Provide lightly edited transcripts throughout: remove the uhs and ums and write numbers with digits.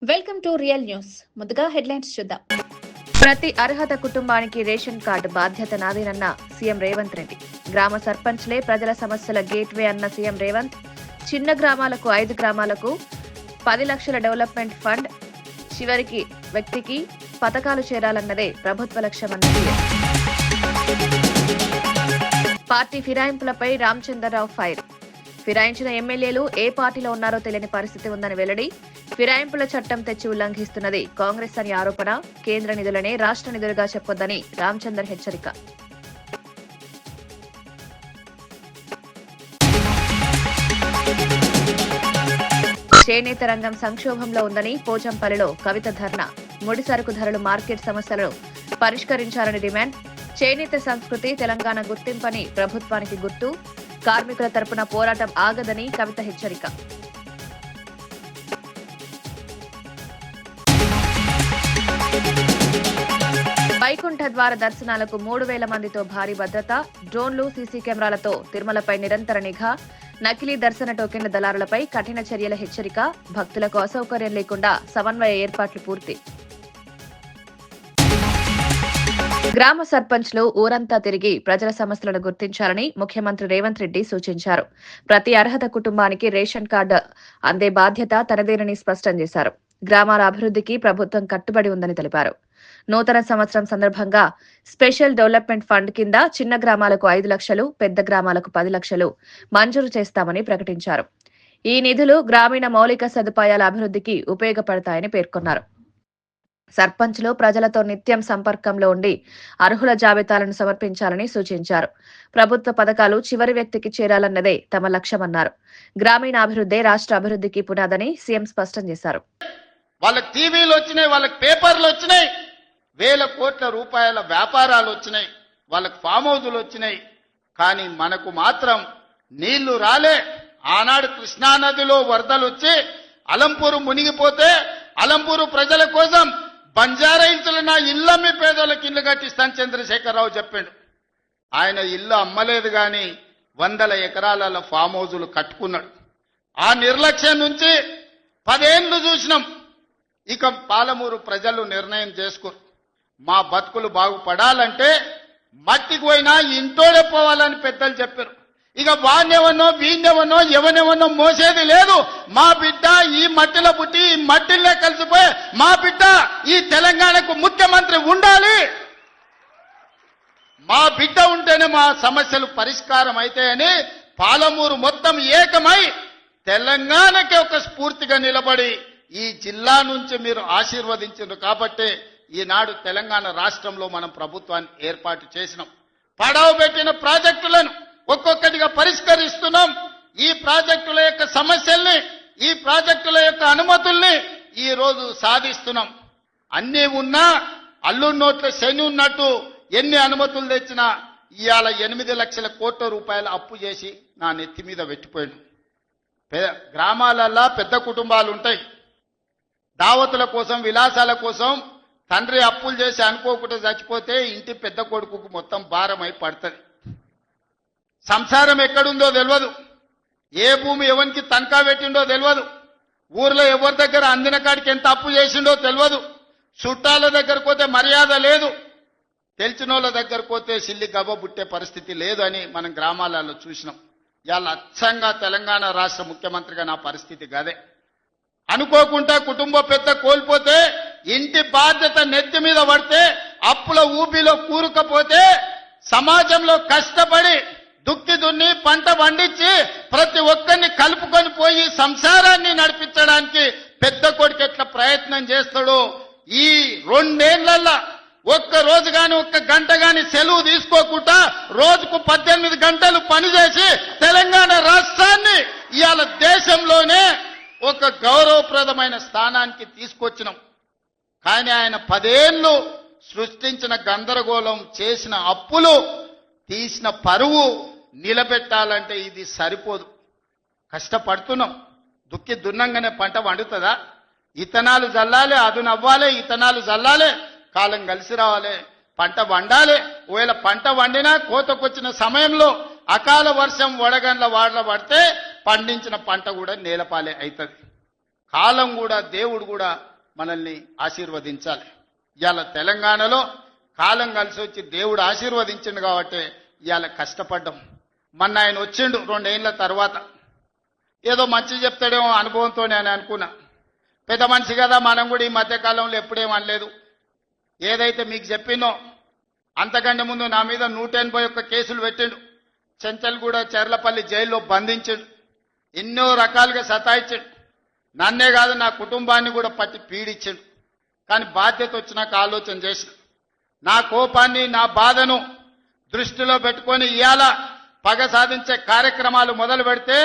Welcome to real news. ముందుగా headlines చూద్దాం. ప్రతి అర్హత కుటుంబానికి రేషన్ కార్డు బాధ్యత నాదేనన్న సీఎం రేవంత్ రెడ్డి. గ్రామ సర్పంచ్లే ప్రజల సమస్యల గేట్వే అన్న సీఎం రేవంత్. చిన్న గ్రామాలకు 5 గ్రామాలకు 10 లక్షల డెవలప్మెంట్ ఫండ్. చివరికి వ్యక్తికి పథకాలు చేరాలన్నదే ప్రభుత్వ లక్ష్యమన్న సీఎం. పార్టీ ఫిరాయింపులపై రామచంద్రరావు ఫైర్. ఫిరాయించిన ఎమ్మెల్యేలు ఏ పార్టీలో ఉన్నారో తెలియని పరిస్థితి ఉందని వెల్లడి. ఫిరాయింపుల చట్టం తెచ్చి ఉల్లంఘిస్తున్నది కాంగ్రెస్ అని ఆరోపణ. కేంద్ర నిధులనే రాష్ట్ర నిధులుగా చెప్పొద్దని రామచందర్ హెచ్చరిక. చేనేత రంగం సంక్షోభంలో ఉందని పోచంపల్లిలో కవిత ధర్నా. ముడి సరుకు ధరలు, మార్కెట్ సమస్యలను పరిష్కరించాలని డిమాండ్. చేనేత సంస్కృతి తెలంగాణ గుర్తింపని ప్రభుత్వానికి గుర్తు. కార్మికుల తరపున పోరాటం ఆగదని కవిత హెచ్చరిక. వైకుంఠ ద్వార దర్శనాలకు 3,000 మందితో భారీ భద్రత. డ్రోన్లు, సీసీ కెమెరాలతో తిరుమలపై నిరంతర నిఘా. నకిలీ దర్శన టోకెన్ల దళారులపై కఠిన చర్యల హెచ్చరిక. భక్తులకు అసౌకర్యం లేకుండా సమన్వయ ఏర్పాట్లు పూర్తి. గ్రామ సర్పంచ్లు ఊరంతా తిరిగి ప్రజల సమస్యలను గుర్తించాలని ముఖ్యమంత్రి రేవంత్ రెడ్డి సూచించారు. ప్రతి అర్హత కుటుంబానికి రేషన్ కార్డు అందే బాధ్యత తనదేనని స్పష్టం చేశారు. గ్రామాల అభివృద్ధికి ప్రభుత్వం కట్టుబడి ఉందని తెలిపారు. నూతన సంవత్సరం సందర్భంగా స్పెషల్ డెవలప్మెంట్ ఫండ్ కింద చిన్న గ్రామాలకు 5 లక్షలు, పెద్ద గ్రామాలకు 10 లక్షలు మంజూరు చేస్తామని ప్రకటించారు. ఈ నిధులు గ్రామీణ మౌలిక సదుపాయాల అభివృద్ధికి ఉపయోగపడతాయని పేర్కొన్నారు. సర్పంచ్లు ప్రజలతో నిత్యం సంపర్కంలో ఉండి అర్హుల జాబితాలను సమర్పించాలని సూచించారు. ప్రభుత్వ పథకాలు చివరి వ్యక్తికి చేరాలన్నదే తమ లక్ష్యమన్నారు. గ్రామీణాభివృద్ధే రాష్ట్ర అభివృద్ధికి పునాదని సీఎం స్పష్టం చేశారు. వాళ్ళకి టీవీలు వచ్చినాయి, వాళ్ళకి పేపర్లు వచ్చినాయి, వేల కోట్ల రూపాయల వ్యాపారాలు వచ్చినాయి, వాళ్ళకి ఫామ్ హౌజులు వచ్చినాయి. కానీ మనకు మాత్రం నీళ్లు రాలే. ఆనాడు కృష్ణానదిలో వరదలు వచ్చి అలంపూరు మునిగిపోతే అలంపూరు ప్రజల కోసం బంజారా హిల్స్లో నా ఇల్లమ్మి పేదోళ్ళకి ఇల్లు కట్టిస్తాను చంద్రశేఖరరావు చెప్పాడు. ఆయన ఇల్లు అమ్మలేదు కానీ 100 ఎకరాల ఫామ్ హౌజులు కట్టుకున్నాడు. ఆ నిర్లక్ష్యం నుంచి 10 ఏళ్లు చూసినాం. ఇక పాలమూరు ప్రజలు నిర్ణయం చేసుకోరు. మా బతుకులు బాగుపడాలంటే మట్టికి పోయినా ఇంటోడే పోవాలని పెద్దలు చెప్పారు. ఇక వాణ్యవనో వీణ్యవనో ఎవనెవనో మోసేది లేదు. మా బిడ్డ ఈ మట్టిలో పుట్టి ఈ మట్టిలో కలిసిపోయి మా బిడ్డ ఈ తెలంగాణకు ముఖ్యమంత్రి ఉండాలి. మా బిడ్డ ఉంటేనే మా సమస్యలు పరిష్కారం అవుతాయని పాలమూరు మొత్తం ఏకమై తెలంగాణకి ఒక స్ఫూర్తిగా నిలబడి ఈ జిల్లా నుంచి మీరు ఆశీర్వదించారు కాబట్టి ఈనాడు తెలంగాణ రాష్ట్రంలో మనం ప్రభుత్వాన్ని ఏర్పాటు చేసినాం. పడవ పెట్టిన ప్రాజెక్టులను ఒక్కొక్కటిగా పరిష్కరిస్తున్నాం. ఈ ప్రాజెక్టుల యొక్క సమస్యల్ని, ఈ ప్రాజెక్టుల యొక్క అనుమతుల్ని ఈ రోజు సాధిస్తున్నాం. అన్నీ ఉన్నా అల్లు నోట్ల శని ఉన్నట్టు ఎన్ని అనుమతులు తెచ్చినా ఇవాళ 8 లక్షల కోట్ల రూపాయల అప్పు చేసి నా నెత్తి మీద పెట్టిపోయాను. గ్రామాలల్లో పెద్ద కుటుంబాలు ఉంటాయి. దావతుల కోసం, విలాసాల కోసం తండ్రి అప్పులు చేసి అనుకోకుండా చచ్చిపోతే ఇంటి పెద్ద కొడుకుకు మొత్తం భారం అయి పడుతుంది. సంసారం ఎక్కడుందో తెలియదు. ఏ భూమి ఎవరికి తనఖా పెట్టిండో తెలియదు. ఊర్లో ఎవరి దగ్గర అందిన కాడికి ఎంత అప్పు చేసిండో తెలియదు. చుట్టాల దగ్గరకు పోతే మర్యాద లేదు. తెలిసిన వాళ్ళ దగ్గరకు పోతే సిల్లి గబ్బ బుట్టే పరిస్థితి లేదు అని మనం గ్రామాలలో చూసినాం. ఇవాళ అచ్చంగా తెలంగాణ రాష్ట్ర ముఖ్యమంత్రిగా నా పరిస్థితి గదే. అనుకోకుండా కుటుంబ పెద్ద కోల్పోతే, ఇంటి బాధ్యత నెత్తి మీద పడితే, అప్పుల ఊబిలో కూరుకపోతే సమాజంలో కష్టపడి దుక్కి దున్ని పంట పండించి ప్రతి ఒక్కరిని కలుపుకొని పోయి సంసారాన్ని నడిపించడానికి పెద్ద కొడుకు ఎట్లా ప్రయత్నం చేస్తాడో ఈ 2 ఏళ్లలో ఒక్క రోజు గాని ఒక్క గంట గాని సెలవు తీసుకోకుండా రోజుకు 18 గంటలు పనిచేసి తెలంగాణ రాష్ట్రాన్ని ఇవాళ దేశంలోనే ఒక గౌరవప్రదమైన స్థానానికి తీసుకొచ్చినాం. కానీ ఆయన 10 ఏళ్లు సృష్టించిన గందరగోళం, చేసిన అప్పులు, తీసిన పరువు నిలబెట్టాలంటే ఇది సరిపోదు. కష్టపడుతున్నాం. దుక్కి దున్నంగానే పంట వండుతుందా? ఇతనాలు జల్లాలి, అదునవ్వాలి, ఇతనాలు జల్లాలి, కాలం కలిసి రావాలి, పంట వండాలి. ఒకవేళ పంట వండినా కోతకొచ్చిన సమయంలో అకాల వర్షం వడగండ్ల వాడల పడితే పండించిన పంట కూడా నేలపాలే అవుతుంది. కాలం కూడా, దేవుడు కూడా మనల్ని ఆశీర్వదించాలి. ఇవాళ తెలంగాణలో కాలం కలిసి వచ్చి దేవుడు ఆశీర్వదించిండు కాబట్టి ఇవాళ కష్టపడ్డాం. మొన్న ఆయన వచ్చిండు 2 ఏళ్ల తర్వాత, ఏదో మంచి చెప్తాడేమో అనుభవంతో నేను అనుకున్నా. పెద్ద మనిషి కదా, మనం కూడా ఈ మధ్యకాలంలో ఎప్పుడేం అనలేదు. ఏదైతే మీకు చెప్పినో అంతకంటే ముందు నా మీద 181 కేసులు పెట్టిండు. చెంచల్గూడ చెర్లపల్లి జైల్లో బంధించాడు. ఎన్నో రకాలుగా సతాయించాడు. నన్నే కాదు నా కుటుంబాన్ని కూడా పట్టి పీడించాడు. కానీ బాధ్యత వచ్చినాక ఆలోచన చేసిన, నా కోపాన్ని నా బాధను దృష్టిలో పెట్టుకొని ఇవాళ పగ సాధించే కార్యక్రమాలు మొదలు పెడితే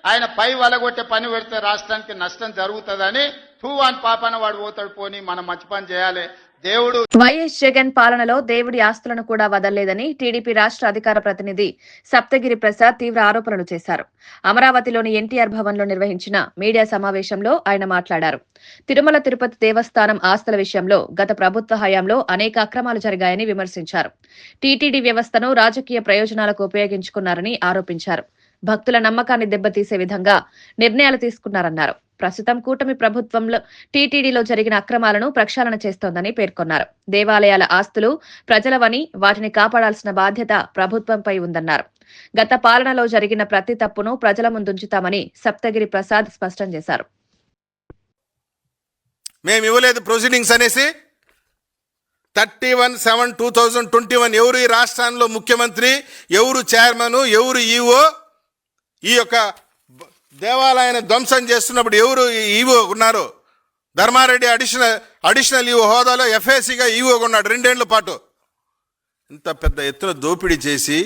ఆయన పై వలగొట్టే పని పెడితే రాష్ట్రానికి నష్టం జరుగుతుందని తూవాన్ పాపన వాడు పోతాడు, పోని మనం మంచి పని చేయాలి. దేవుడు వైఎస్ జగన్ పాలనలో దేవుడి ఆస్తులను కూడా వదలలేదని టీడీపీ రాష్ట్ర అధికార ప్రతినిధి సప్తగిరి ప్రసాద్ తీవ్ర ఆరోపణలు చేశారు. అమరావతిలోని ఎన్టీఆర్ భవన్ లో నిర్వహించిన మీడియా సమావేశంలో ఆయన మాట్లాడారు. తిరుమల తిరుపతి దేవస్థానం ఆస్తుల విషయంలో గత ప్రభుత్వ హయాంలో అనేక అక్రమాలు జరిగాయని విమర్శించారు. టీటీడీ వ్యవస్థను రాజకీయ ప్రయోజనాలకు ఉపయోగించుకున్నారని ఆరోపించారు. భక్తుల నమ్మకాన్ని దెబ్బతీసే విధంగా నిర్ణయాలు తీసుకున్నారన్నారు. ప్రస్తుతం కూటమి ప్రభుత్వంలో టీటీడీలో జరిగిన అక్రమాలను ప్రక్షాళన చేస్తోందని పేర్కొన్నారు. దేవాలయాల ఆస్తులు ప్రజలవని, వాటిని కాపాడాల్సిన బాధ్యత ప్రభుత్వంపై ఉందన్నారు. గత పాలనలో జరిగిన ప్రతి తప్పును ప్రజల ముందుంచుతామని సప్తగిరి ప్రసాద్ స్పష్టం చేశారు. మేము ఇవ్వలేదు ప్రొసీడింగ్స్ అనేసి 31/7/2021 ఎవరు ఈ రాష్ట్రాల్లో ముఖ్యమంత్రి, ఎవరు చైర్మన్, ఎవరు ఈఓ, ఈ యొక్క దేవాలయాన్ని ధ్వంసం చేస్తున్నప్పుడు ఎవరు ఈవో ఉన్నారు? ధర్మారెడ్డి అడిషనల్ ఈవో హోదాలో ఎఫ్ఏసీగా ఈవోగా ఉన్నాడు 2 ఏళ్ల పాటు. ఇంత పెద్ద ఎత్తున దోపిడీ చేసి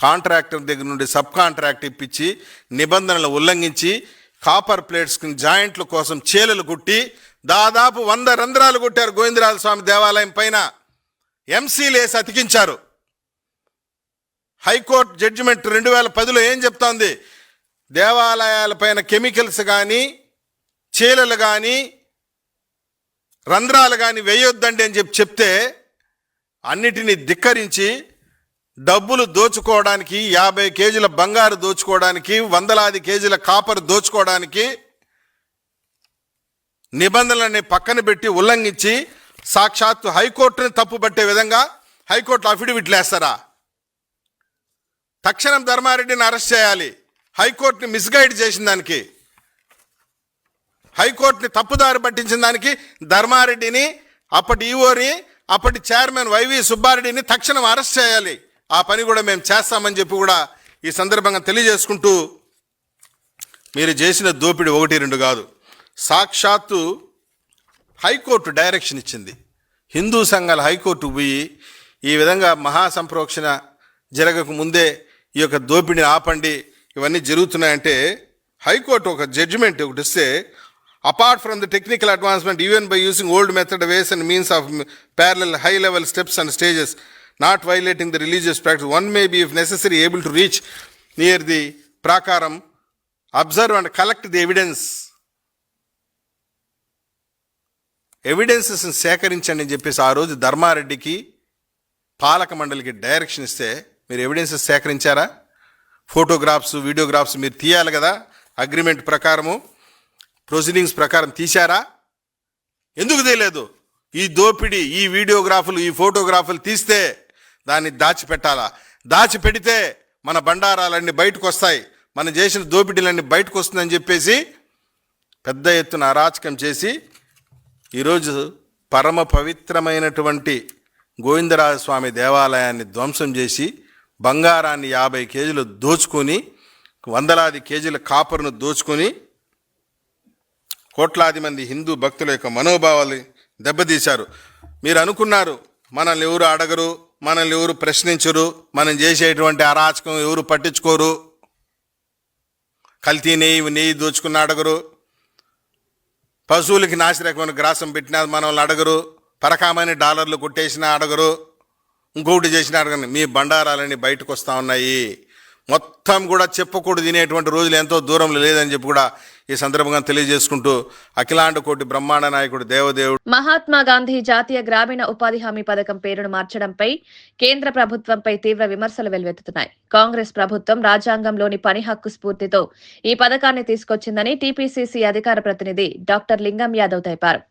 కాంట్రాక్టర్ దగ్గర నుండి సబ్ కాంట్రాక్ట్ ఇప్పించి నిబంధనలు ఉల్లంఘించి కాపర్ ప్లేట్స్ జాయింట్ల కోసం చీలలు కుట్టి దాదాపు 100 రంధ్రాలు కొట్టారు గోవిందరాజ స్వామి దేవాలయం పైన. ఎంసీలు వేసి అతికించారు. హైకోర్టు జడ్జిమెంట్ 2010లో ఏం చెప్తోంది? దేవాలయాలపైన కెమికల్స్ కానీ, చీలలు కానీ, రంధ్రాలు కానీ వేయొద్దండి అని చెప్తే అన్నిటినీ ధిక్కరించి డబ్బులు దోచుకోవడానికి, 50 కేజీల బంగారు దోచుకోవడానికి, వందలాది కేజీల కాపర్ దోచుకోవడానికి నిబంధనలని పక్కన పెట్టి ఉల్లంఘించి సాక్షాత్తు హైకోర్టుని తప్పుపట్టే విధంగా హైకోర్టులో అఫిడవిట్లు వేస్తారా? తక్షణం ధర్మారెడ్డిని అరెస్ట్ చేయాలి. హైకోర్టుని మిస్గైడ్ చేసిన దానికి, హైకోర్టుని తప్పుదారి పట్టించిన దానికి ధర్మారెడ్డిని, అప్పటి ఈఓని, అప్పటి చైర్మన్ వైవి సుబ్బారెడ్డిని తక్షణం అరెస్ట్ చేయాలి. ఆ పని కూడా మేము చేస్తామని చెప్పి కూడా ఈ సందర్భంగా తెలియజేసుకుంటూ, మీరు చేసిన దోపిడీ 1-2 కాదు, సాక్షాత్తు హైకోర్టు డైరెక్షన్ ఇచ్చింది. హిందూ సంఘాల హైకోర్టుకు పోయి ఈ విధంగా మహాసంప్రోక్షణ జరగక ముందే ఈ యొక్క దోపిడీని ఆపండి, ఇవన్నీ జరుగుతున్నాయంటే హైకోర్టు ఒక జడ్జిమెంట్ ఒకటి ఇస్తే, apart from the technical advancement even by using old method ways and means of parallel high level steps and stages not violating the religious practice, one may be if necessary able to reach near the ప్రాకారం, observe and collect the evidences సేకరించండి అని చెప్పేసి ఆ రోజు ధర్మారెడ్డికి పాలక మండలికి direction ఇస్తే మీరు ఎవిడెన్సెస్ సేకరించారా? ఫోటోగ్రాఫ్స్, వీడియోగ్రాఫ్స్ మీరు తీయాలి కదా, అగ్రిమెంట్ ప్రకారము, ప్రొసీడింగ్స్ ప్రకారం తీశారా? ఎందుకు తీయలేదు? ఈ దోపిడీ, ఈ వీడియోగ్రాఫులు, ఈ ఫోటోగ్రాఫులు తీస్తే దాన్ని దాచిపెట్టాలా? దాచిపెడితే మన బండారాలన్నీ బయటకు వస్తాయి, మనం చేసిన దోపిడీలన్నీ బయటకు వస్తుందని చెప్పేసి పెద్ద ఎత్తున అరాచకం చేసి ఈరోజు పరమ పవిత్రమైనటువంటి గోవిందరాజస్వామి దేవాలయాన్ని ధ్వంసం చేసి బంగారాన్ని 50 కేజీలు దోచుకొని, వందలాది కేజీల కాపర్ను దోచుకొని కోట్లాది మంది హిందూ భక్తుల యొక్క మనోభావాలు దెబ్బతీశారు. మీరు అనుకున్నారు మనల్ని ఎవరు అడగరు, మనల్ని ఎవరు ప్రశ్నించరు, మనం చేసేటువంటి అరాచకం ఎవరు పట్టించుకోరు, కల్తీ నెయ్యి దోచుకున్న అడగరు, పశువులకి నాసిరకమైన గ్రాసం పెట్టినా మనల్ని అడగరు, పరకామని డాలర్లు కొట్టేసినా అడగరు, ఇంకొకటి చేసినా అడగరు. మీ బండారాలన్నీ బయటకు వస్తూ ఉన్నాయి. మొత్తం కూడా చెప్పకూడదు తినేటువంటి రోజులు ఎంతో దూరంలో లేదని చెప్పి కూడా ఈ సందర్భంగా తెలియజేసుకుంటూ అఖిలాండ కోటి బ్రహ్మాండ నాయకుడు దేవదేవుడు మహాత్మా గాంధీ జాతీయ గ్రామీణ ఉపాధి హామీ పథకం పేరును మార్చడంపై కేంద్ర ప్రభుత్వంపై తీవ్ర విమర్శలు వెల్లువెత్తుతున్నాయి. కాంగ్రెస్ ప్రభుత్వం రాజ్యాంగంలోని పని హక్కు స్ఫూర్తితో ఈ పథకాన్ని తీసుకొచ్చిందని టీపీసీసీ అధికార ప్రతినిధి డాక్టర్ లింగం యాదవ్ తెలిపారు.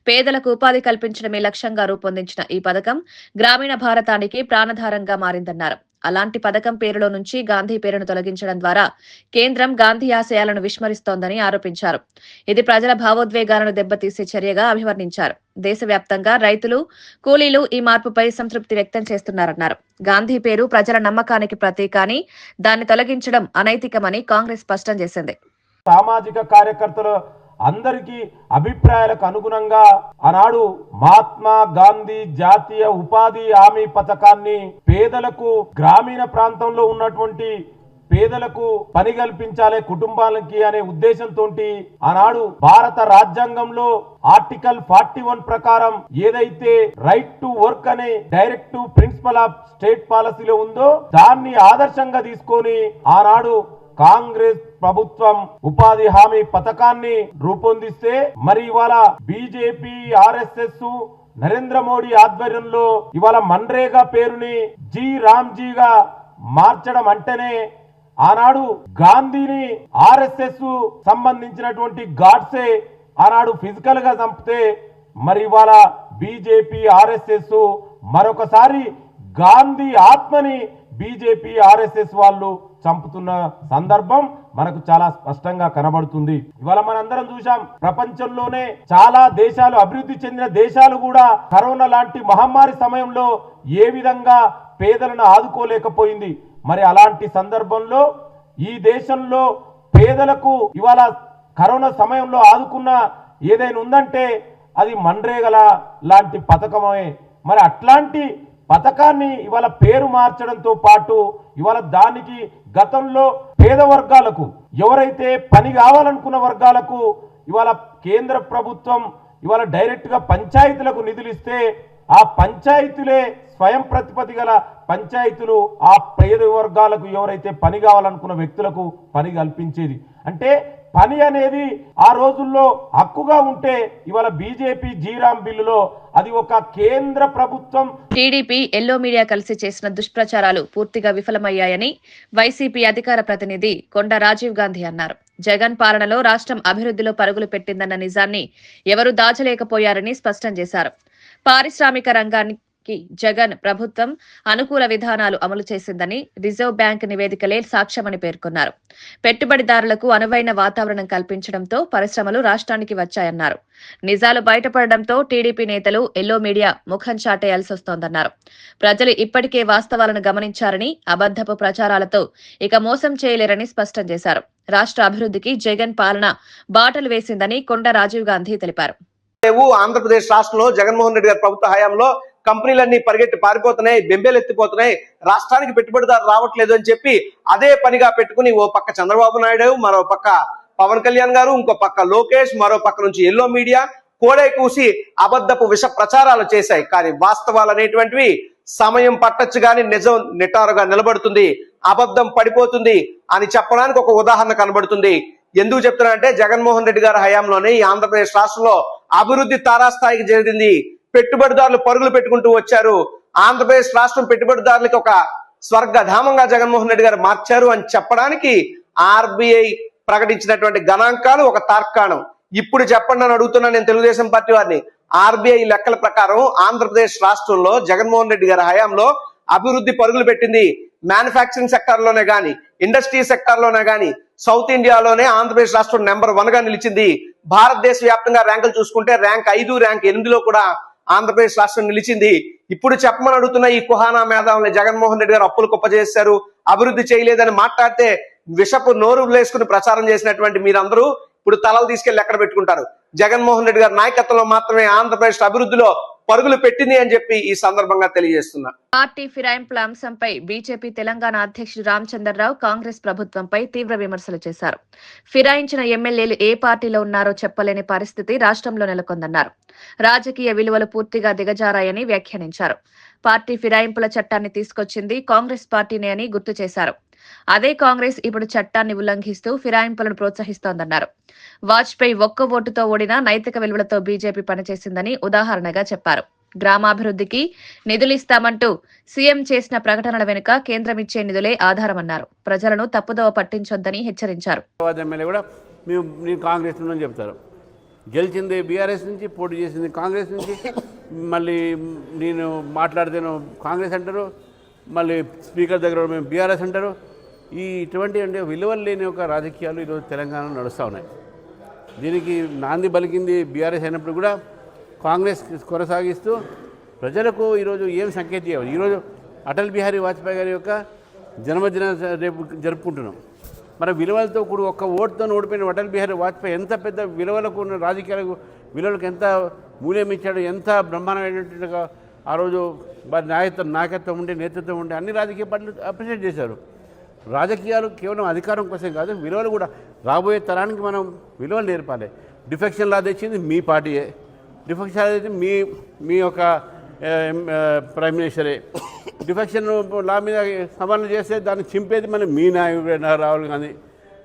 పేదలకు ఉపాధి కల్పించడమే లక్ష్యంగా రూపొందించిన ఈ పథకం గ్రామీణ భారతానికి ప్రాణాధారంగా మారిందన్నారు. అలాంటి పథకం పేరులో నుంచి గాంధీ పేరును తొలగించడం ద్వారా కేంద్రం గాంధీ ఆశయాలను విస్మరిస్తోందని ఆరోపించారు. ఇది ప్రజల భావోద్వేగాలను దెబ్బతీసే చర్యగా అభివర్ణించారు. దేశవ్యాప్తంగా రైతులు, కూలీలు ఈ మార్పుపై సంతృప్తి వ్యక్తం చేస్తున్నారన్నారు. గాంధీ పేరు ప్రజల నమ్మకానికి ప్రతీక అని, దాన్ని తొలగించడం అనైతికమని కాంగ్రెస్ స్పష్టం చేసింది. సామాజిక కార్యకర్తలు అందరికీ అభిప్రాయాలకు అనుగుణంగా ఆనాడు మహాత్మా గాంధీ జాతీయ ఉపాధి హామీ పథకాన్ని పేదలకు, గ్రామీణ ప్రాంతంలో ఉన్నటువంటి పేదలకు పని కల్పించాలి కుటుంబాలకి అనే ఉద్దేశంతో ఆనాడు భారత రాజ్యాంగంలో ఆర్టికల్ 41 ప్రకారం ఏదైతే రైట్ టు వర్క్ అనే డైరెక్టివ్ ప్రిన్సిపల్ ఆఫ్ స్టేట్ పాలసీలో ఉందో దాన్ని ఆదర్శంగా తీసుకొని ఆనాడు కాంగ్రెస్ ప్రభుత్వం ఉపాధి హామీ పథకాన్ని రూపొందిస్తే మరి ఇవాళ బీజేపీ, ఆర్ఎస్ఎస్, నరేంద్ర మోడీ ఆధ్వర్యంలో ఇవాళ మన్రేగా పేరుని రామ్జీగా మార్చడం అంటేనే ఆనాడు గాంధీని ఆర్ఎస్ఎస్ సంబంధించినటువంటి గాడ్సే ఆనాడు ఫిజికల్ గా చంపితే మరి ఇవాళ బీజేపీ, ఆర్ఎస్ఎస్ మరొకసారి గాంధీ ఆత్మని బీజేపీ, ఆర్ఎస్ఎస్ వాళ్ళు చంపుతున్న సందర్భం మనకు చాలా స్పష్టంగా కనబడుతుంది. ఇవాళ మనందరం చూసాం, ప్రపంచంలోనే చాలా దేశాలు, అభివృద్ధి చెందిన దేశాలు కూడా కరోనా లాంటి మహమ్మారి సమయంలో ఏ విధంగా పేదలను ఆదుకోలేకపోయింది. మరి అలాంటి సందర్భంలో ఈ దేశంలో పేదలకు ఇవాళ కరోనా సమయంలో ఆదుకున్న ఏదైనా ఉందంటే అది మన్రేగల లాంటి పథకమే. మరి అట్లాంటి పథకాన్ని ఇవాళ పేరు మార్చడంతో పాటు ఇవాళ దానికి గతంలో పేద వర్గాలకు, ఎవరైతే పని కావాలనుకున్న వర్గాలకు ఇవాళ కేంద్ర ప్రభుత్వం ఇవాళ డైరెక్ట్ గా పంచాయతీలకు నిధులు ఇస్తే ఆ పంచాయతీలే స్వయం ప్రతిపత్తి గల పంచాయతీలు ఆ పేద వర్గాలకు, ఎవరైతే పని కావాలనుకున్న వ్యక్తులకు పని కల్పించేది. అంటే పని అనేది ఆ రోజుల్లో హక్కుగా ఉంటే ఇవాళ బీజేపీ జీరామ్ బిల్లులో అది ఒక కేంద్ర ప్రభుత్వం. టీడీపీ, ఎల్లో మీడియా కలిసి చేసిన దుష్ప్రచారాలు పూర్తిగా విఫలమయ్యాయని వైసీపీ అధికార ప్రతినిధి కొండ రాజీవ్ గాంధీ అన్నారు. జగన్ పాలనలో రాష్ట్రం అభివృద్ధిలో పరుగులు పెట్టిందన్న నిజాన్ని ఎవరూ దాచలేకపోయారని స్పష్టం చేశారు. పారిశ్రామిక రంగానికి జగన్ ప్రభుత్వం అనుకూల విధానాలు అమలు చేసిందని రిజర్వ్ బ్యాంక్ నివేదికలే సాక్ష్యమని పేర్కొన్నారు. పెట్టుబడిదారులకు అనువైన వాతావరణం కల్పించడంతో పరిశ్రమలు రాష్ట్రానికి వచ్చాయన్నారు. నిజాలు బయటపడడంతో టీడీపీ నేతలు, ఎల్లో మీడియా ముఖం చాటేయాల్సి వస్తోందన్నారు. ప్రజలు ఇప్పటికే వాస్తవాలను గమనించారని, అబద్ధపు ప్రచారాలతో ఇక మోసం చేయలేరని స్పష్టం చేశారు. రాష్ట్ర అభివృద్ధికి జగన్ పాలన బాటలు వేసిందని కొండ రాజీవ్ గాంధీ తెలిపారు. ఆంధ్రప్రదేశ్ రాష్ట్రంలో జగన్మోహన్ రెడ్డి గారి ప్రభుత్వ హయాంలో కంపెనీలన్నీ పరిగెత్తి పారిపోతున్నాయి, బెంబేలు ఎత్తిపోతున్నాయి, రాష్ట్రానికి పెట్టుబడిదారు రావట్లేదు అని చెప్పి అదే పనిగా పెట్టుకుని ఓ పక్క చంద్రబాబు నాయుడు, మరో పక్క పవన్ కళ్యాణ్ గారు, ఇంకో పక్క లోకేష్, మరో పక్క నుంచి ఎల్లో మీడియా కోడై కూసి అబద్ధపు విష ప్రచారాలు చేశాయి. కానీ వాస్తవాలు అనేటువంటివి సమయం పట్టొచ్చు గాని నిజం నిటారుగా నిలబడుతుంది, అబద్ధం పడిపోతుంది అని చెప్పడానికి ఒక ఉదాహరణ కనబడుతుంది. ఎందుకు చెప్తున్నానంటే జగన్మోహన్ రెడ్డి గారి హయాంలోనే ఈ ఆంధ్రప్రదేశ్ రాష్ట్రంలో అభివృద్ధి తారాస్థాయికి జరిగింది. పెట్టుబడిదారులు పరుగులు పెట్టుకుంటూ వచ్చారు. ఆంధ్రప్రదేశ్ రాష్ట్రం పెట్టుబడిదారులకు ఒక స్వర్గధామంగా జగన్మోహన్ రెడ్డి గారు మార్చారు అని చెప్పడానికి ఆర్బీఐ ప్రకటించినటువంటి గణాంకాలు ఒక తార్కాణం. ఇప్పుడు చెప్పండి అని అడుగుతున్నా నేను తెలుగుదేశం పార్టీ వారిని. ఆర్బీఐ లెక్కల ప్రకారం ఆంధ్రప్రదేశ్ రాష్ట్రంలో జగన్మోహన్ రెడ్డి గారి హయాంలో అభివృద్ధి పరుగులు పెట్టింది. మ్యానుఫ్యాక్చరింగ్ సెక్టర్ లోనే గాని, ఇండస్ట్రీ సెక్టర్ లోనే గాని సౌత్ ఇండియాలోనే ఆంధ్రప్రదేశ్ రాష్ట్రం నెంబర్ 1 గా నిలిచింది. భారతదేశ వ్యాప్తంగా ర్యాంకులు చూసుకుంటే ర్యాంక్ 5, ర్యాంక్ 8లో కూడా ఆంధ్రప్రదేశ్ రాష్ట్రం నిలిచింది. ఇప్పుడు చెప్పమని అడుగుతున్న ఈ కుహానా మేధావుల్ని జగన్మోహన్ రెడ్డి గారు అప్పులు కుప్ప చేశారు, అభివృద్ధి చేయలేదని మాట్లాడితే విషపు నోరు వేసుకుని ప్రచారం చేసినటువంటి మీరందరూ ఇప్పుడు తలలు తీసుకెళ్లి ఎక్కడ పెట్టుకుంటారు? జగన్మోహన్ రెడ్డి గారి నాయకత్వంలో మాత్రమే ఆంధ్రప్రదేశ్ అభివృద్ధిలో పరుగులు పెట్టింది అని చెప్పి ఈ సందర్భంగా తెలియజేస్తున్నా. పార్టీ ఫిరాయింపుల అంశంపై బీజేపీ తెలంగాణ అధ్యక్షుడు రామచంద్రరావు కాంగ్రెస్ ప్రభుత్వంపై తీవ్ర విమర్శలు చేశారు. ఫిరాయించిన ఎమ్మెల్యేలు ఏ పార్టీలో ఉన్నారో చెప్పలేని పరిస్థితి రాష్ట్రంలో నెలకొందన్నారు. రాజకీయ విలువలు పూర్తిగా దిగజారాయని వ్యాఖ్యానించారు. పార్టీ ఫిరాయింపుల చట్టాన్ని తీసుకొచ్చింది కాంగ్రెస్ పార్టీనే అని గుర్తు చేశారు. అదే కాంగ్రెస్ ఇప్పుడు చట్టాన్ని ఉల్లంఘిస్తూ ఫిరాయింపులను ప్రోత్సహిస్తోందన్నారు. వాజ్పేయి ఒక్క ఓటుతో ఓడినా నైతిక విలువలతో బీజేపీ పనిచేసిందని ఉదాహరణగా చెప్పారు. గ్రామాభివృద్ధికి నిధులిస్తామంటూ సీఎం చేసిన ప్రకటనల వెనుక కేంద్రం ఇచ్చే నిధులే ఆధారమన్నారు. ప్రజలను తప్పుదోవ పట్టించొద్దని హెచ్చరించారు. నేను కాంగ్రెస్ నుండి చెప్తారు, గెలిచింది బీఆర్ఎస్ నుంచి, పోటీ చేసింది కాంగ్రెస్ నుంచి, మళ్ళీ నేను మాట్లాడితేను కాంగ్రెస్ అంటారు, మళ్ళీ స్పీకర్ దగ్గర మేము బీఆర్ఎస్ అంటారు. ఇటువంటి అంటే విలువలు లేని ఒక రాజకీయాలు ఈరోజు తెలంగాణలో నడుస్తూ ఉన్నాయి. దీనికి నాంది పలికింది బీఆర్ఎస్ అయినప్పుడు కూడా కాంగ్రెస్ కొనసాగిస్తూ ప్రజలకు ఈరోజు ఏం సంకేతం ఇవ్వాలి. ఈరోజు అటల్ బిహారీ వాజ్పేయి గారి యొక్క జన్మదిన రేపు జరుపుకుంటున్నాం. మన విలువలతో కూడా ఒక్క ఓటుతో ఓడిపోయిన అటల్ బిహారీ వాజ్పేయి ఎంత పెద్ద విలువలకు ఉన్న రాజకీయాలకు విలువలకు ఎంత మూల్యం ఇచ్చాడు, ఎంత బ్రహ్మాండమైనట్టుగా ఆ రోజు వారి నాయకత్వం ఉండే, నేతృత్వం ఉండే అన్ని రాజకీయ పార్టీలు అప్రిషియేట్ చేశారు. రాజకీయాలు కేవలం అధికారం కోసం కాదు, విలువలు కూడా రాబోయే తరానికి మనం విలువలు నేర్పాలి. డిఫెక్షన్ లా తెచ్చింది మీ పార్టీయే, డిఫెక్షన్ లా తెచ్చింది మీ యొక్క ప్రైమ్ మినిస్టరే. డిఫెక్షన్ లా మీద సవాళ్ళు చేస్తే దాన్ని చింపేది మన మీ నాయకుడు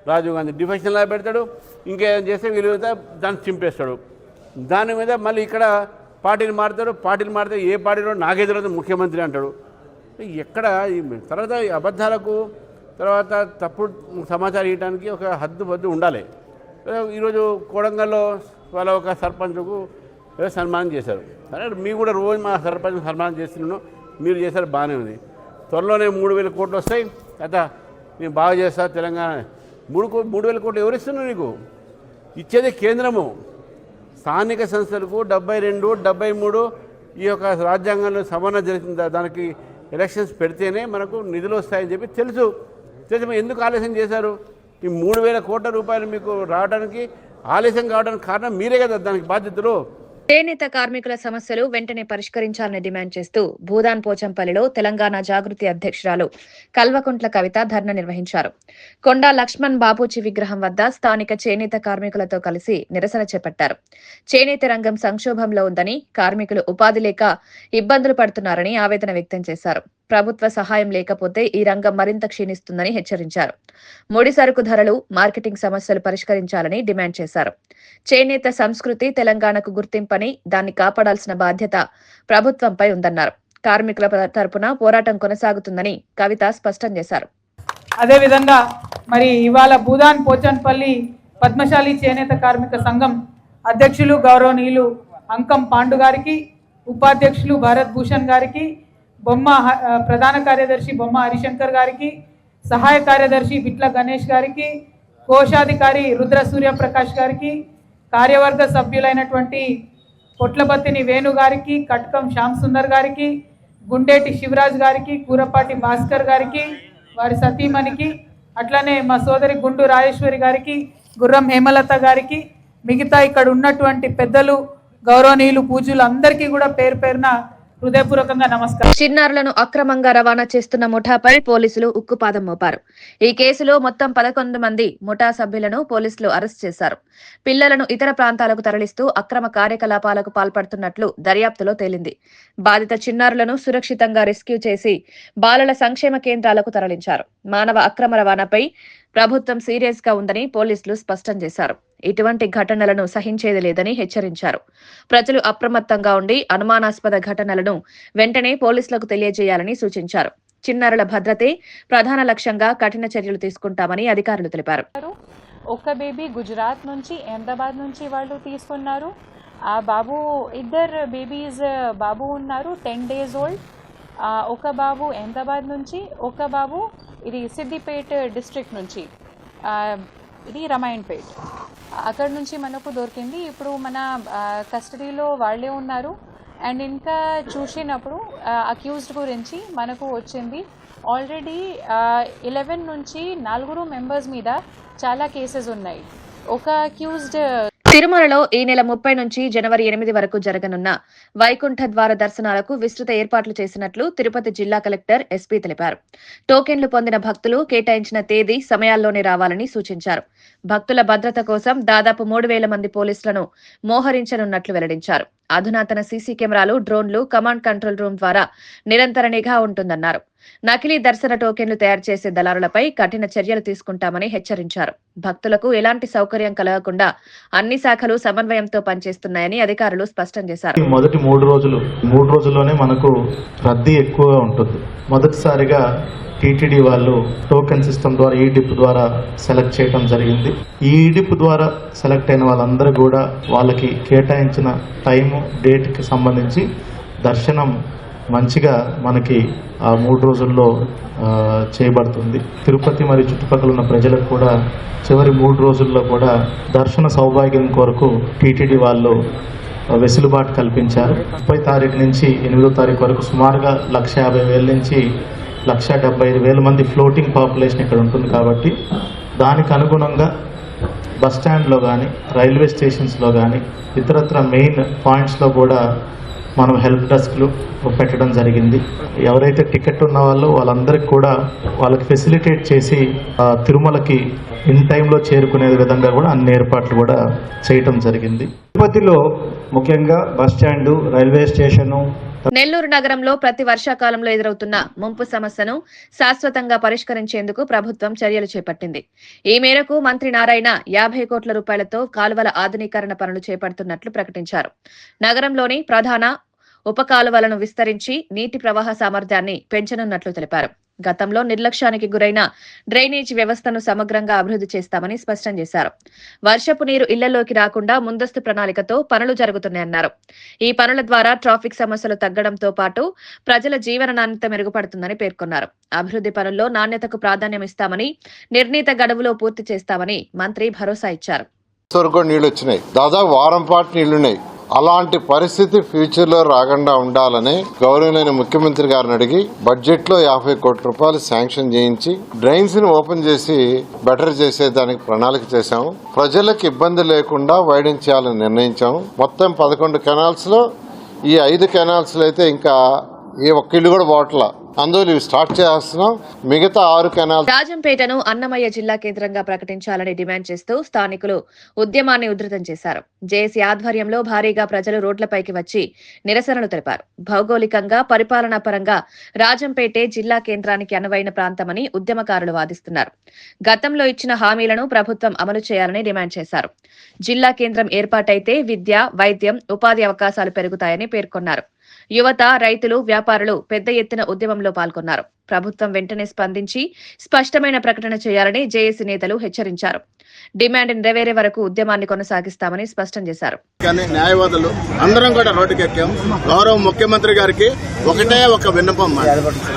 రాజీవ్ గాంధీ డిఫెక్షన్ లా పెడతాడు, ఇంకేం చేస్తే వీళ్ళు దాన్ని చింపేస్తాడు. దాని మీద మళ్ళీ ఇక్కడ పార్టీలు మారితే ఏ పార్టీలో నాకే తెలియదు ముఖ్యమంత్రి అంటాడు. ఎక్కడ తర్వాత అబద్ధాలకు తర్వాత తప్పుడు సమాచారం ఇవ్వడానికి ఒక హద్దు ఉండాలి. ఈరోజు కోడంగల్లో వాళ్ళ ఒక సర్పంచ్కు సన్మానం చేశారు. సరే మీరు కూడా రోజు మా సర్పంచ్ సన్మానం చేస్తున్నాను, మీరు చేశారు, బాగానే ఉంది. త్వరలోనే 3,000 కోట్లు వస్తాయి కదా, నేను బాగా చేస్తా తెలంగాణ. 3,000 కోట్లు ఎవరు ఇస్తున్నారు? నీకు ఇచ్చేది కేంద్రము. స్థానిక సంస్థలకు 72, 73 ఈ యొక్క రాజ్యాంగంలో సవరణ జరిగింది, దానికి ఎలక్షన్స్ పెడితేనే మనకు నిధులు వస్తాయని చెప్పి తెలుసు. ఎందుకు ఆలస్యం చేశారు? ఈ 3,000 కోట్ల రూపాయలు మీకు రావడానికి ఆలస్యం కావడానికి కారణం మీరే కదా, దానికి బాధ్యతలు. చేనేత కార్మికుల సమస్యలు వెంటనే పరిష్కరించాలని డిమాండ్ చేస్తూ భూదాన్ పోచంపల్లిలో తెలంగాణ జాగృతి అధ్యక్షురాలు కల్వకుంట్ల కవిత ధర్నా నిర్వహించారు. కొండా లక్ష్మణ్ బాపూజీ విగ్రహం వద్ద స్థానిక చేనేత కార్మికులతో కలిసి నిరసన చేపట్టారు. చేనేత రంగం సంక్షోభంలో ఉందని, కార్మికులు ఉపాధి లేక ఇబ్బందులు పడుతున్నారని ఆవేదన వ్యక్తం చేశారు. ప్రభుత్వ సహాయం లేకపోతే ఈ రంగం మరింత క్షీణిస్తుందని హెచ్చరించారు. ముడి సరుకు ధరలు, మార్కెటింగ్ సమస్యలు పరిష్కరించాలని డిమాండ్ చేశారు. చేనేత సంస్కృతి తెలంగాణకు గుర్తింపని, దాన్ని కాపాడాల్సిన బాధ్యత ప్రభుత్వంపై ఉందన్నారు. కార్మికుల తరపున పోరాటం కొనసాగుతుందని కవిత స్పష్టం చేశారు. అదేవిధంగా మరి ఇవాళ భూదాన్ పోచన్పల్లి పద్మశాలి చేనేత కార్మిక సంఘం అధ్యక్షులు గౌరవనీయులు అంకం పాండు గారికి, ఉపాధ్యక్షులు భారత్ భూషణ్ గారికి, ప్రధాన కార్యదర్శి బొమ్మ హరిశంకర్ గారికి, సహాయ కార్యదర్శి బిట్ల గణేష్ గారికి, కోశాధికారి రుద్ర సూర్యప్రకాష్ గారికి, కార్యవర్గ సభ్యులైనటువంటి పొట్లబత్తిని వేణు గారికి, కట్కం శ్యామ్ సుందర్ గారికి, గుండేటి శివరాజ్ గారికి, కూరపాటి భాస్కర్ గారికి, వారి సతీమణికి, అట్లనే మా సోదరి గుండు రాజేశ్వరి గారికి, గుర్రం హేమలత గారికి, మిగతా ఇక్కడ ఉన్నటువంటి పెద్దలు గౌరవనీయులు పూజలు అందరికీ కూడా పేరు పేరున హృదయపూర్వకంగా నమస్కారం. చిన్నారులను అక్రమంగా రవాణా చేస్తున్న ముఠాపై పోలీసులు ఉక్కుపాదం మోపారు. ఈ కేసులో మొత్తం 11 మంది ముఠా సభ్యులను పోలీసులు అరెస్ట్ చేశారు. పిల్లలను ఇతర ప్రాంతాలకు తరలిస్తూ అక్రమ కార్యకలాపాలకు పాల్పడుతున్నట్లు దర్యాప్తులో తేలింది. బాధిత చిన్నారులను సురక్షితంగా రెస్క్యూ చేసి బాలల సంక్షేమ కేంద్రాలకు తరలించారు. మానవ అక్రమ రవాణాపై ప్రభుత్వం సీరియస్ గా ఉందని పోలీసులు స్పష్టం చేశారు. ఇటువంటి ఘటనలను సహించేది లేదని హెచ్చరించారు. ప్రజలు అప్రమత్తంగా ఉండి అనుమానాస్పద ఘటనలను వెంటనే పోలీసులకు తెలియజేయాలని సూచించారు. చిన్నారుల భద్రతే ప్రధాన లక్ష్యంగా కఠిన చర్యలు తీసుకుంటామని అధికారులు తెలిపారు. ఒక బేబీ గుజరాత్ నుంచి, అహ్మదాబాద్ నుంచి వాళ్ళు తీసుకున్నారు. ఆ బాబు, ఇద్దరు బేబీస్ బాబు ఉన్నారు, 10 days old. ఒక బాబు అహ్మదాబాద్ నుంచి, ఒక బాబు ఇది సిద్దిపేట డిస్ట్రిక్ట్ నుంచి, ఇది రమాయణపేట్, అక్కడ నుంచి మనకు దొరికింది. ఇప్పుడు మన కస్టడీలో వాళ్ళే ఉన్నారు. అండ్ ఇంకా చూసినప్పుడు అక్యూజ్డ్ గురించి మనకు వచ్చింది ఆల్రెడీ 11 నుంచి 4 మెంబర్స్ మీద చాలా కేసెస్ ఉన్నాయి. ఒక అక్యూజ్డ్ తిరుమలలో ఈ నెల 30 నుంచి జనవరి 8 వరకు జరగనున్న వైకుంఠ ద్వార దర్శనాలకు విస్తృత ఏర్పాట్లు చేసినట్లు తిరుపతి జిల్లా కలెక్టర్ ఎస్పీ తెలిపారు. టోకెన్లు పొందిన భక్తులు కేటాయించిన తేదీ, సమయాల్లోనే రావాలని సూచించారు. భక్తుల భద్రత కోసం దాదాపు 3,000 మంది పోలీసులను మోహరించనున్నట్లు వెల్లడించారు. అధునాతన సీసీ కెమెరాలు, డ్రోన్లు, కమాండ్ కంట్రోల్ రూమ్ ద్వారా నిరంతర నిఘా ఉంటుందన్నారు. నకిలీ దర్శన టోకెన్లు తయారు చేసే దళారులపై కఠిన చర్యలు తీసుకుంటామని హెచ్చరించారు. భక్తులకు ఎలాంటి సౌకర్యం కలగకుండా అన్ని శాఖలు సమన్వయంతో పనిచేస్తున్నాయని అధికారులు స్పష్టం చేశారు. మొదటి 3 రోజుల్లోనే మనకు రద్దీ ఎక్కువగా ఉంటుంది. మొదటిసారిగా టీటీడీ వాళ్ళు టోకెన్ సిస్టమ్ ద్వారా ఈడిప్ ద్వారా సెలెక్ట్ చేయడం జరిగింది. ఈ ఈడిప్ ద్వారా సెలెక్ట్ అయిన వాళ్ళందరూ కూడా వాళ్ళకి కేటాయించిన టైము డేట్కి సంబంధించి దర్శనం మంచిగా మనకి ఆ 3 రోజుల్లో చేయబడుతుంది. తిరుపతి మరియు చుట్టుపక్కల ఉన్న ప్రజలకు కూడా చివరి 3 రోజుల్లో కూడా దర్శన సౌభాగ్యం కొరకు టీటీడీ వాళ్ళు వెసులుబాటు కల్పించారు. 30 తారీఖు నుంచి 8వ తారీఖు వరకు సుమారుగా 1,50,000 నుంచి 1,75,000 మంది ఫ్లోటింగ్ పాపులేషన్ ఇక్కడ ఉంటుంది. కాబట్టి దానికి అనుగుణంగా బస్ స్టాండ్లో కానీ రైల్వే స్టేషన్స్లో కానీ ఇతరత్ర మెయిన్ పాయింట్స్లో కూడా మనం హెల్ప్ డెస్క్లు పెట్టడం జరిగింది. ఎవరైతే టికెట్ ఉన్న వాళ్ళందరికీ కూడా వాళ్ళకి ఫెసిలిటేట్ చేసి తిరుమలకి ఇన్ టైంలో చేరుకునే విధంగా కూడా అన్ని ఏర్పాట్లు కూడా చేయటం జరిగింది. తిరుపతిలో ముఖ్యంగా bus stand, railway station. Nellore నగరంలో ప్రతి వర్షాకాలంలో ఎదురవుతున్న ముంపు సమస్యను శాశ్వతంగా పరిష్కరించేందుకు ప్రభుత్వం చర్యలు చేపట్టింది. ఈ మేరకు మంత్రి నారాయణ 50 కోట్ల రూపాయలతో కాలువల ఆధునీకరణ పనులు చేపడుతున్నట్లు ప్రకటించారు. నగరంలోని ప్రధాన ఉప కాలువలను విస్తరించి నీటి ప్రవాహ సామర్థ్యాన్ని పెంచనున్నట్లు తెలిపారు. గతంలో నిర్లక్ష్యానికి గురైన డ్రైనేజీ వ్యవస్థను సమగ్రంగా అభివృద్ధి చేస్తామని స్పష్టం చేశారు. వర్షపు నీరు ఇళ్లలోకి రాకుండా ముందస్తు ప్రణాళికతో పనులు జరుగుతున్నాయన్నారు. ఈ పనుల ద్వారా ట్రాఫిక్ సమస్యలు తగ్గడంతో పాటు ప్రజల జీవన నాణ్యత మెరుగుపడుతుందని పేర్కొన్నారు. అభివృద్ధి పనుల్లో నాణ్యతకు ప్రాధాన్యం ఇస్తామని, నిర్ణీత గడువులో పూర్తి చేస్తామని మంత్రి భరోసా ఇచ్చారు. నీళ్లు వచ్చినాయి, దాదాపు వారం పాటు నీళ్లున్నాయి. అలాంటి పరిస్థితి ఫ్యూచర్ లో రాకుండా ఉండాలని గౌరవనీయ ముఖ్యమంత్రి గారిని అడిగి బడ్జెట్ లో 50 కోట్ల రూపాయలు శాంక్షన్ చేయించి డ్రైన్స్ ని ఓపెన్ చేసి బెటర్ చేసేదానికి ప్రణాళిక చేశాము. ప్రజలకు ఇబ్బంది లేకుండా వైడెన్ చేయాలని నిర్ణయించాము. మొత్తం 11 కెనాల్స్ లో ఈ 5 కెనాల్స్ లో అయితే ఇంకా ఏ ఒక్క ఇల్లు కూడా పోవట్లా. అందులో స్టార్ట్ చేస్తున్నాం. మిగతా 6 కెనాల్. రాజంపేటను అన్నమయ్య జిల్లా కేంద్రంగా ప్రకటించాలని డిమాండ్ చేస్తూ స్థానికులు ఉద్యమాన్ని ఉధృతం చేశారు. జేఏసీ ఆధ్వర్యంలో భారీగా ప్రజలు రోడ్లపైకి వచ్చి నిరసనలు తెలిపారు. భౌగోళికంగా, పరిపాలనా పరంగా రాజంపేటే జిల్లా కేంద్రానికి అనువైన ప్రాంతమని ఉద్యమకారులు వాదిస్తున్నారు. గతంలో ఇచ్చిన హామీలను ప్రభుత్వం అమలు చేయాలని డిమాండ్ చేశారు. జిల్లా కేంద్రం ఏర్పాటైతే విద్య, వైద్యం, ఉపాధి అవకాశాలు పెరుగుతాయని పేర్కొన్నారు. యువత, రైతులు, వ్యాపారులు పెద్ద ఎత్తున ఉద్యమంలో పాల్గొన్నారు. ప్రభుత్వం వెంటనే స్పందించి స్పష్టమైన ప్రకటన చేయాలని జేఏసీ నేతలు హెచ్చరించారు. డిమాండ్ నెరవేరే వరకు ఉద్యమాన్ని కొనసాగిస్తామని స్పష్టం చేశారు. న్యాయవాదులు అందరం కూడా రోడ్డుకెక్కాం. గౌరవ ముఖ్యమంత్రి గారికి ఒకటే ఒక విన్నపం,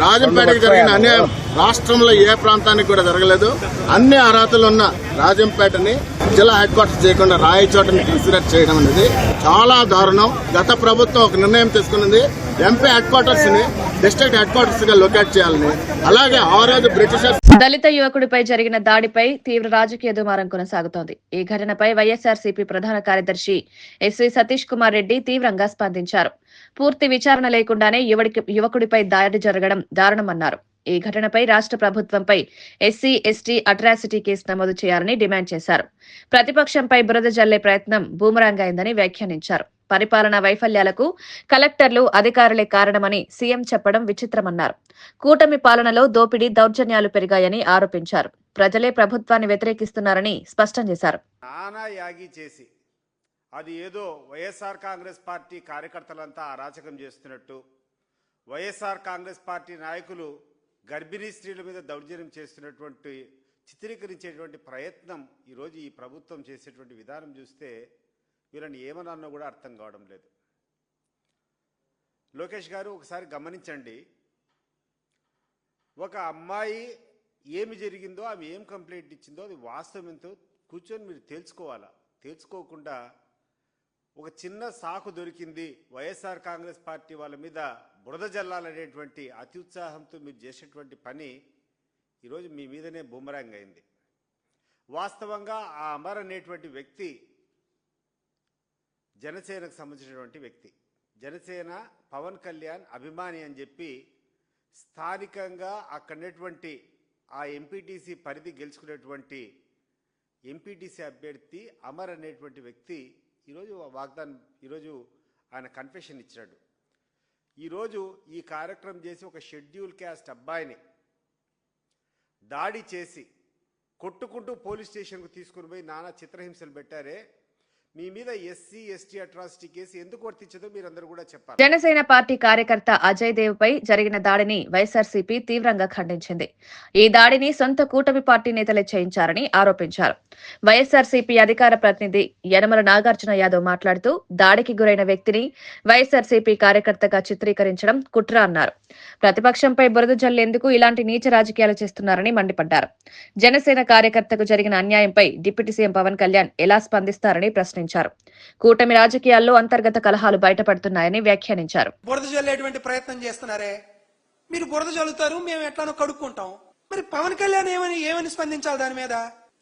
రాజంపేటకి జరిగిన అన్యాయం రాష్ట్రంలో ఏ ప్రాంతానికి కూడా జరగలేదు. అన్ని అర్హతలు ఉన్న రాజంపేటని జిల్లా హెడ్ క్వార్టర్స్ చేయకుండా రాయచోటని కన్సిడర్ చేయడం అనేది చాలా దారుణం. గత ప్రభుత్వం ఒక నిర్ణయం తీసుకున్నది, ఎంపీ హెడ్ క్వార్టర్స్ ని డిస్ట్రిక్ట్ హెడ్ క్వార్టర్స్ గా లొకేట్ చేయాలని. అలాగే ఆ రోజు బ్రిటిషర్స్ దళిత యువకుడిపై జరిగిన దాడిపై తీవ్ర రాజకీయ దుమారం కొనసాగుతోంది. ఈ ఘటనపై వైఎస్ఆర్సీపీ ప్రధాన కార్యదర్శి ఎస్వి సతీష్ కుమార్ రెడ్డి తీవ్రంగా స్పందించారు. పూర్తి విచారణ లేకుండానే యువకుడిపై దాడి జరగడం దారుణమన్నారు. ఈ ఘటనపై రాష్ట్ర ప్రభుత్వంపై ఎస్సీ, ఎస్టీ అట్రాసిటీ కేసు నమోదు చేయాలని డిమాండ్ చేశారు. ప్రతిపక్షంపై బురద జల్లే ప్రయత్నం బూమరాంగ్ అయిందని వ్యాఖ్యానించారు. పరిపాలనా వైఫల్యాలకు కలెక్టర్లు, అధికారులే కారణమని సీఎం చెప్పడం విచిత్రమన్నారు. కూటమి పాలనలో దోపిడీ, దౌర్జన్యాలు పెరిగాయని ఆరోపించారు. ప్రజలే ప్రభుత్వాన్ని వ్యతిరేకిస్తున్నారని స్పష్టం చేశారు. నానాయాగి చేసి అది ఏదో వైఎస్ఆర్ కాంగ్రెస్ పార్టీ కార్యకర్తలంతా అరాచకం చేస్తున్నట్టు, వైఎస్ఆర్ కాంగ్రెస్ పార్టీ నాయకులు గర్భిణీ స్త్రీల మీద దౌర్జన్యం చేస్తున్నటువంటి చిత్రీకరించేటువంటి ప్రయత్నం ఈరోజు ఈ ప్రభుత్వం చేసేటువంటి విధానం చూస్తే వీళ్ళని ఏమన్నా కూడా అర్థం కావడం లేదు. లోకేష్ గారు ఒకసారి గమనించండి, ఒక అమ్మాయి ఏమి జరిగిందో, ఆమె ఏం కంప్లైంట్ ఇచ్చిందో అది వాస్తవం ఎంతో కూర్చొని మీరు తెలుసుకోవాలా. తెలుసుకోకుండా ఒక చిన్న సాకు దొరికింది, వైఎస్ఆర్ కాంగ్రెస్ పార్టీ వాళ్ళ మీద బురద జల్లాలనేటువంటి అతి ఉత్సాహంతో మీరు చేసేటువంటి పని ఈరోజు మీ మీదనే బూమరాంగ్ అయింది. వాస్తవంగా ఆ అమర్ అనేటువంటి వ్యక్తి జనసేనకు సంబంధించినటువంటి వ్యక్తి. జనసేన పవన్ కళ్యాణ్ అభిమాని అని చెప్పి స్థానికంగా అక్కడటువంటి ఆ ఎంపీటీసీ పరిధి గెలుచుకునేటువంటి ఎంపీటీసీ అభ్యర్థి అమర్ అనేటువంటి వ్యక్తి ఈరోజు ఆయన కన్ఫెషన్ ఇచ్చాడు. ఈరోజు ఈ కార్యక్రమం చేసి ఒక షెడ్యూల్ క్యాస్ట్ అబ్బాయిని దాడి చేసి కొట్టుకుంటూ పోలీస్ స్టేషన్కు తీసుకుని పోయి నానా చిత్రహింసలు పెట్టారే, మీ మీద ఎస్సీ ఎస్టీ అట్రాసిటీ కేసు ఎందుకు వర్తించదో మీరందరూ కూడా చెప్పాలి. జనసేన పార్టీ కార్యకర్త అజయ్ దేవ్ పై జరిగిన దాడిని వైఎస్ఆర్సీపీ తీవ్రంగా ఖండించింది. ఈ దాడిని సొంత కూటమి పార్టీ నేతలే చేయించారని ఆరోపించారు. వైఎస్ఆర్సీపీ అధికార ప్రతినిధి యనమల నాగార్జున యాదవ్ మాట్లాడుతూ దాడికి గురైన వ్యక్తిని వైఎస్ఆర్సీపీ కార్యకర్తగా చిత్రీకరించడం కుట్ర అన్నారు. ప్రతిపక్షంపై బురద జల్లేందుకు ఇలాంటి నీచ రాజకీయాలు చేస్తున్నారని మండిపడ్డారు. జనసేన కార్యకర్తకు జరిగిన అన్యాయంపై డిప్యూటీ సీఎం పవన్ కళ్యాణ్ ఎలా స్పందిస్తారని ప్రశ్నించారు. కూటమి రాజకీయాల్లో అంతర్గత కలహాలు బయటపడుతున్నాయని వ్యాఖ్యానించారు. బురద జల్లేటువంటి ప్రయత్నం చేస్తున్నారే, మీరు బురద జల్లుతారు, మేము ఎట్లానో కడుక్కుంటాం. మరి పవన్ కళ్యాణ్ ఏమని స్పందించాలి దాని మీద?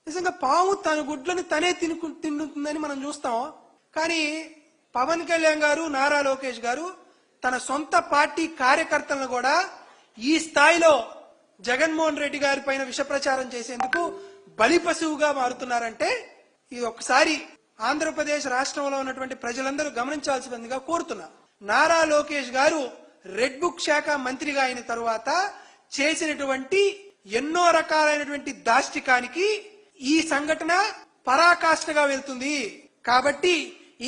నిజంగా పాము తన గుడ్లను తనే తింటుందని మనం చూస్తాం. కానీ పవన్ కళ్యాణ్ గారు, నారా లోకేష్ గారు తన సొంత పార్టీ కార్యకర్తలను కూడా ఈ స్థాయిలో జగన్మోహన్ రెడ్డి గారి పైన విష ప్రచారం చేసేందుకు బలి పశువుగా మారుతున్నారంటే ఇది ఒకసారి ఆంధ్రప్రదేశ్ రాష్ట్రంలో ఉన్నటువంటి ప్రజలందరూ గమనించాల్సిందిగా కోరుతున్నా. నారా లోకేష్ గారు రెడ్ బుక్ శాఖ మంత్రిగా అయిన తరువాత చేసినటువంటి ఎన్నో రకాలైనటువంటి దాష్టికానికి ఈ సంఘటన పరాకాష్ఠగా వెళ్తుంది. కాబట్టి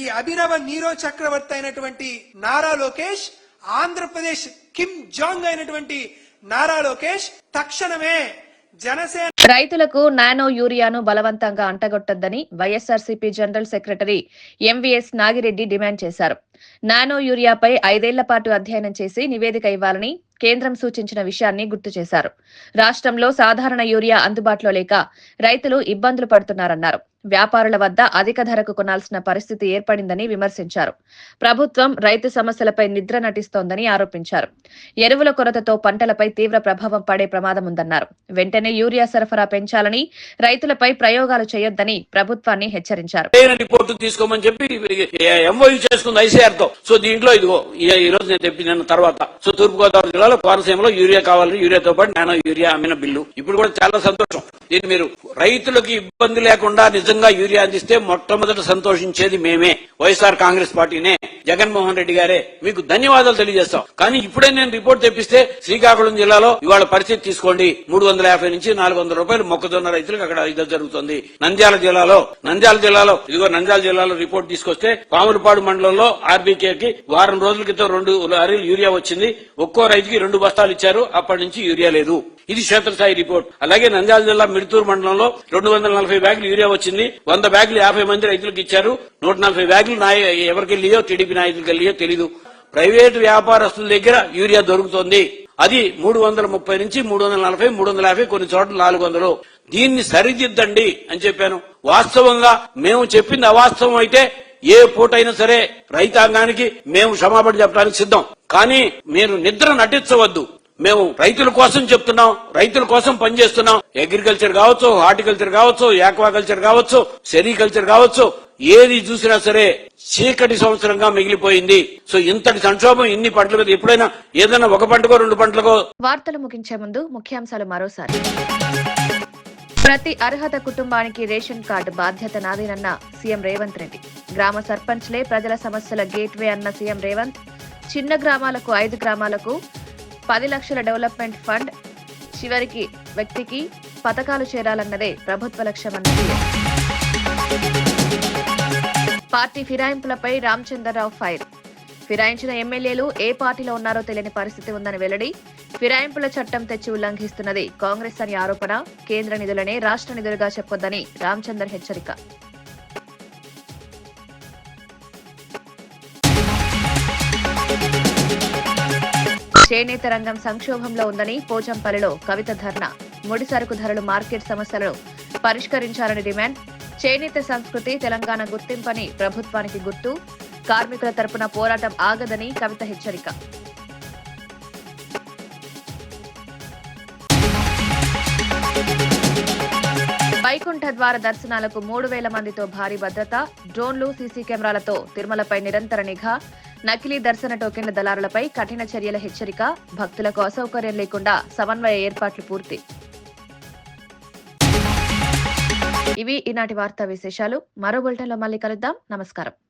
ఈ అభినవ నీరో చక్రవర్తి అయినటువంటి నారా లోకేష్, ఆంధ్రప్రదేశ్ కిమ్ జాంగ్ అయినటువంటి నారా లోకేష్ తక్షణమే జనసేన రైతులకు నానో యూరియాను బలవంతంగా అంటగొట్టొద్దని YSRCP general secretary MVS Nagireddy demand చేశారు. నానో యూరియాపై 5 ఏళ్ల పాటు అధ్యయనం చేసి నివేదిక ఇవ్వాలని కేంద్రం సూచించిన విషయాన్ని గుర్తు చేశారు. రాష్ట్రంలో సాధారణ యూరియా అందుబాటులో లేక రైతులు ఇబ్బందులు పడుతున్నారన్నారు. వ్యాపారుల వద్ద అధిక ధరకు కొనాల్సిన పరిస్థితి ఏర్పడిందని విమర్శించారు. ప్రభుత్వం రైతు సమస్యలపై నిద్ర నటిస్తోందని ఆరోపించారు. ఎరువుల కొరతతో పంటలపై తీవ్ర ప్రభావం పడే ప్రమాదం ఉందన్నారు. వెంటనే యూరియా సరఫరా పెంచాలని, రైతులపై ప్రయోగాలు చేయొద్దని ప్రభుత్వాన్ని హెచ్చరించారు. రిపోర్టు తీసుకోమని చెప్పి ఎంఓయూ చేసుకుంది ఐసీఆర్ తో. సో దీంట్లో ఇదిగో ఈ రోజు నేను చెప్పిన తర్వాత సో తూర్పుగోదావరి జిల్లాలో కోనసీమలో యూరియా కావాలని యూరియాతో పాటు నానో యూరియా అమ్మిన బిల్లు ఇప్పుడు కూడా చాలా సంతోషం. దీన్ని మీరు రైతులకు ఇబ్బంది లేకుండా నిజంగా యూరియా అందిస్తే మొట్టమొదట సంతోషించేది మేమే, వైఎస్ఆర్ కాంగ్రెస్ పార్టీనే, జగన్మోహన్ రెడ్డి గారే. మీకు ధన్యవాదాలు తెలియజేస్తాం. కానీ ఇప్పుడే నేను రిపోర్ట్ తెప్పిస్తే శ్రీకాకుళం జిల్లాలో ఇవాళ పరిస్థితి తీసుకోండి, 350 నుంచి 400 రూపాయలు మొక్కజొన్న రైతులకు అక్కడ ఇది జరుగుతుంది. నంద్యాల జిల్లాలో ఇదిగో నంద్యాల జిల్లాలో రిపోర్ట్ తీసుకొస్తే పాములపాడు మండలంలో ఆర్బీకేకి వారం రోజుల క్రితం 2 లారీలు యూరియా వచ్చింది. ఒక్కో రైతుకి 2 బస్తాలు ఇచ్చారు. అప్పటి నుంచి యూరియా లేదు. ఇది క్షేత్రస్థాయి రిపోర్ట్. అలాగే నంద్యాల జిల్లా మిడుతూరు మండలంలో 240 బ్యాగులు యూరియా వచ్చింది. 100 బ్యాగులు 50 మంది రైతులకు ఇచ్చారు. 140 బ్యాగులు ఎవరికి వెళ్ళియో టీడీపీ నాయకులకు వెళ్ళియో తెలీదు. ప్రైవేటు వ్యాపారస్తుల దగ్గర యూరియా దొరుకుతోంది. అది 330 నుంచి 340, 350, కొన్ని చోట్ల 400. దీన్ని సరిదిద్దండి అని చెప్పాను. వాస్తవంగా మేము చెప్పింది అవాస్తవం అయితే ఏ పూటైనా సరే రైతాంగానికి మేము క్షమాపణ చెప్పడానికి సిద్ధం. కానీ మీరు నిద్ర నటించవద్దు. మేము రైతుల కోసం చెప్తున్నాం, రైతుల కోసం పనిచేస్తున్నాం. అగ్రికల్చర్ కావచ్చు, హార్టికల్చర్ కావచ్చు, యాక్వాకల్చర్ కావచ్చు, సెరికల్చర్ కావచ్చు, ఏది చూసినా సరే చీకటి సంవత్సరంగా మిగిలిపోయింది. సో ఇంతటి సంక్షోభం ఇన్ని పంటల మీద ఎప్పుడైనా ఏదైనా ఒక పంటకో 2 పంటలకో. వార్తలు ముగించే ముందు ముఖ్యాంశాలు మరోసారి. ప్రతి అర్హత కుటుంబానికి రేషన్ కార్డు బాధ్యత నాదేనన్న సీఎం రేవంత్ రెడ్డి. గ్రామ సర్పంచ్లే ప్రజల సమస్యల గేట్వే అన్న సీఎం రేవంత్. చిన్న గ్రామాలకు 5 గ్రామాలకు 10 లక్షల డెవలప్మెంట్ ఫండ్, చివరికి వ్యక్తికి పథకాలు చేరాలన్నదే ప్రభుత్వ లక్ష్యమన్న సీఎం. పార్టీ ఫిరాయింపులపై రామచంద్రరావు ఫైర్. ఫిరాయించిన ఎమ్మెల్యేలు ఏ పార్టీలో ఉన్నారో తెలియని పరిస్థితి ఉందని వెల్లడి. ఫిరాయింపుల చట్టం తెచ్చి ఉల్లంఘిస్తున్నది కాంగ్రెస్ అని ఆరోపణ. కేంద్ర నిధులనే రాష్ట్ర నిధులుగా చెప్పొద్దని రామచందర్ హెచ్చరిక. చేనేత రంగం సంక్షోభంలో ఉందని పోచంపల్లిలో కవిత ధర్నా. ముడి సరుకు ధరలు, మార్కెట్ సమస్యలను పరిష్కరించాలని డిమాండ్. చేనేత సంస్కృతి తెలంగాణ గుర్తింపని ప్రభుత్వానికి గుర్తు. కార్మికుల తరపున పోరాటం ఆగదని కవిత హెచ్చరిక. వైకుంఠ ద్వార దర్శనాలకు 3,000 మందితో భారీ భద్రత. డ్రోన్లు, సీసీ కెమెరాలతో తిరుమలపై నిరంతర నిఘా. నకిలీ దర్శన టోకెన్ల దళారులపై కఠిన చర్యల హెచ్చరిక. భక్తులకు అసౌకర్యం లేకుండా సమన్వయ ఏర్పాట్లు పూర్తి. ఇవి ఈనాటి వార్తా విశేషాలు. మరో బులెటిన్లో మళ్ళీ కలుద్దాం. నమస్కారం.